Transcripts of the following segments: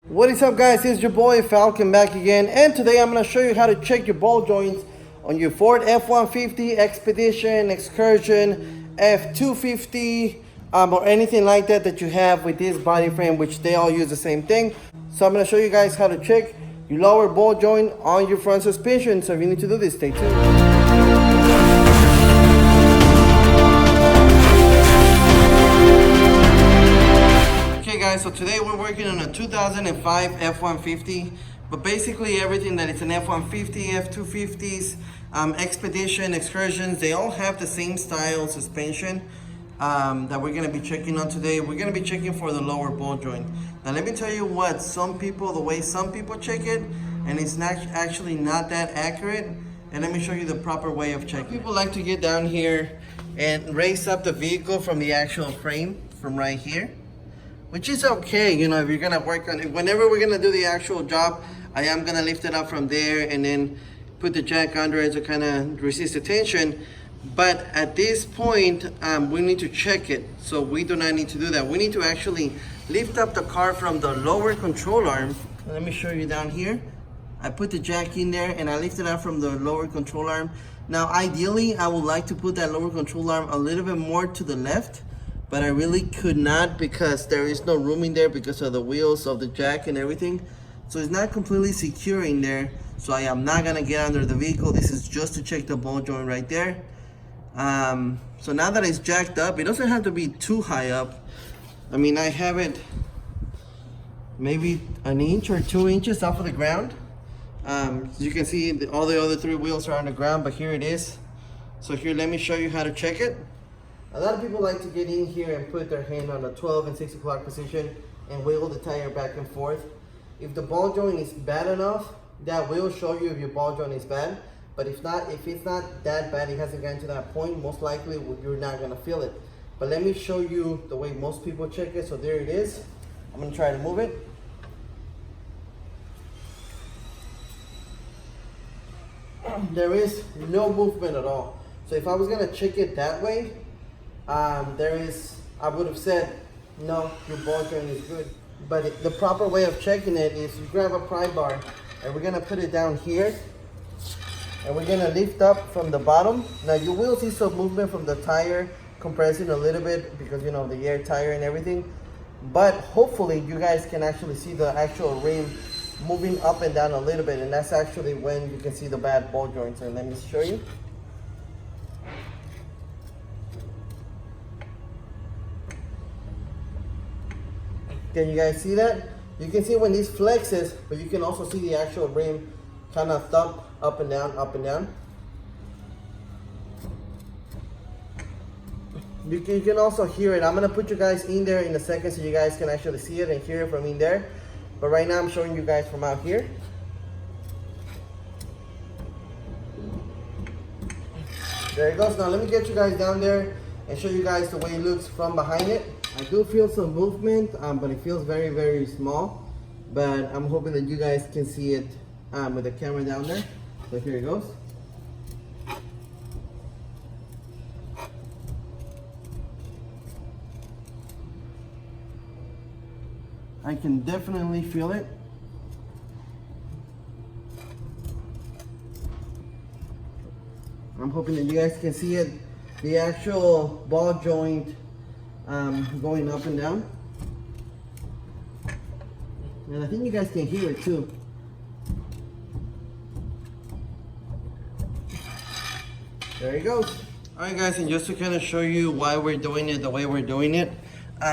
What is up, guys? It's your boy Falcon back again, and today I'm going to show you how to check your ball joints on your Ford F-150, Expedition, Excursion, F-250, or anything like that you have with this body frame, which they all use the same thing. So I'm going to show you guys how to check your lower ball joint on your front suspension. So if you need to do this, stay tuned. Okay guys, so today we're working on a 2005 F-150, but basically everything that is an F-150, F-250s, Expedition, Excursions, they all have the same style suspension that we're going to be checking on today. We're going to be checking for the lower ball joint. Now let me tell you what, the way some people check it, and it's not actually not that accurate, and let me show you the proper way of checking. People like to get down here and raise up the vehicle from the actual frame, from right here. Which is okay, you know, if you're gonna work on it. Whenever we're gonna do the actual job, I am gonna lift it up from there and then put the jack under it to kind of resist the tension. But at this point, we need to check it. So we do not need to do that. We need to actually lift up the car from the lower control arm. Let me show you down here. I put the jack in there and I lift it up from the lower control arm. Now, ideally, I would like to put that lower control arm a little bit more to the left, but I really could not because there is no room in there because of the wheels of the jack and everything. So it's not completely secure in there. So I am not gonna get under the vehicle. This is just to check the ball joint right there. So now that it's jacked up, it doesn't have to be too high up. I mean, I have it maybe an inch or 2 inches off of the ground. As you can see, all the other three wheels are on the ground, but here it is. So here, let me show you how to check it. A lot of people like to get in here and put their hand on the 12 and 6 o'clock position and wiggle the tire back and forth. If the ball joint is bad enough, that will show you if your ball joint is bad. But if it's not that bad, it hasn't gotten to that point, most likely you're not gonna feel it. But let me show you the way most people check it. So there it is. I'm gonna try to move it. There is no movement at all. So if I was gonna check it that way, I would have said, no, your ball joint is good. But the proper way of checking it is you grab a pry bar and we're gonna put it down here and we're gonna lift up from the bottom. Now you will see some movement from the tire compressing a little bit because, you know, the air tire and everything. But hopefully you guys can actually see the actual rim moving up and down a little bit, and that's actually when you can see the bad ball joints. And let me show you. Can you guys see that? You can see when this flexes, but you can also see the actual rim kind of thump up and down, up and down. You can also hear it. I'm gonna put you guys in there in a second so you guys can actually see it and hear it from in there. But right now I'm showing you guys from out here. There it goes. Now let me get you guys down there and show you guys the way it looks from behind it. I do feel some movement, but it feels very, very small. But I'm hoping that you guys can see it with the camera down there. So here it goes. I can definitely feel it. I'm hoping that you guys can see it, the actual ball joint going up and down. And I think you guys can hear it too. There it goes. Alright guys, and just to kind of show you why we're doing it the way we're doing it,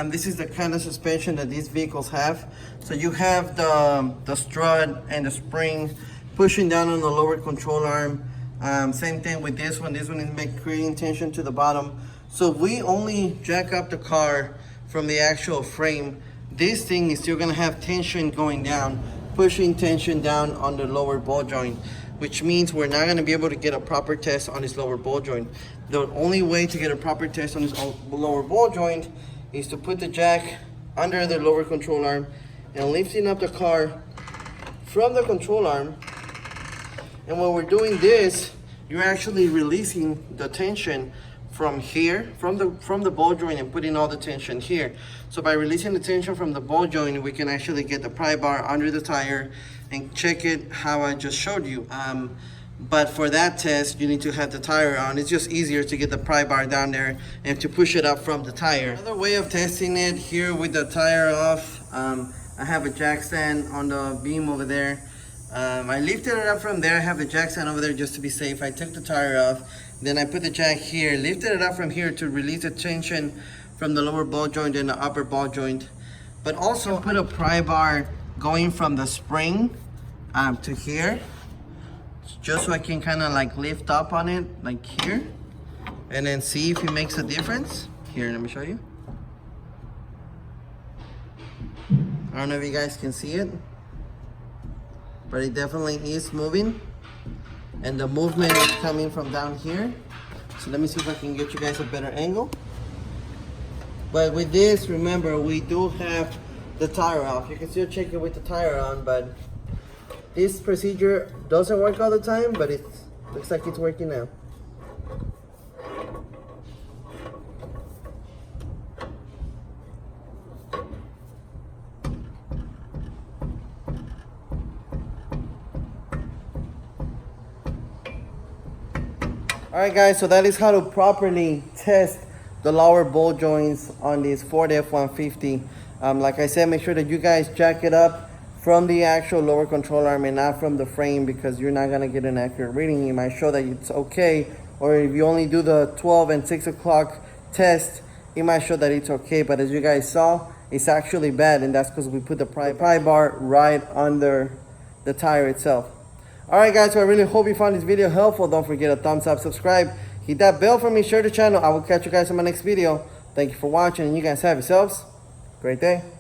this is the kind of suspension that these vehicles have. So you have the strut and the spring pushing down on the lower control arm. Same thing with this one. This one is creating tension to the bottom. So if we only jack up the car from the actual frame, this thing is still gonna have tension going down, pushing tension down on the lower ball joint, which means we're not gonna be able to get a proper test on this lower ball joint. The only way to get a proper test on this lower ball joint is to put the jack under the lower control arm and lifting up the car from the control arm. And when we're doing this, you're actually releasing the tension from here, from the ball joint, and putting all the tension here. So by releasing the tension from the ball joint, we can actually get the pry bar under the tire and check it how I just showed you. But for that test, you need to have the tire on. It's just easier to get the pry bar down there and to push it up from the tire. Another way of testing it here with the tire off, I have a jack stand on the beam over there. I lifted it up from there. I have the jack stand over there just to be safe. I took the tire off. Then I put the jack here, lifted it up from here to release the tension from the lower ball joint and the upper ball joint. But also put a pry bar going from the spring to here, just so I can kind of like lift up on it, like here, and then see if it makes a difference. Here, let me show you. I don't know if you guys can see it, but it definitely is moving, and the movement is coming from down here. So let me see if I can get you guys a better angle. But with this, remember, we do have the tire off. You can still check it with the tire on, but this procedure doesn't work all the time, but it looks like it's working now. Alright guys, so that is how to properly test the lower ball joints on this Ford F-150. Like I said, make sure that you guys jack it up from the actual lower control arm and not from the frame, because you're not going to get an accurate reading. It might show that it's okay, or if you only do the 12 and 6 o'clock test, it might show that it's okay, but as you guys saw, it's actually bad, and that's because we put the pry bar right under the tire itself. Alright guys, so I really hope you found this video helpful. Don't forget a thumbs up, subscribe, hit that bell for me, share the channel. I will catch you guys in my next video. Thank you for watching, and you guys have yourselves a great day.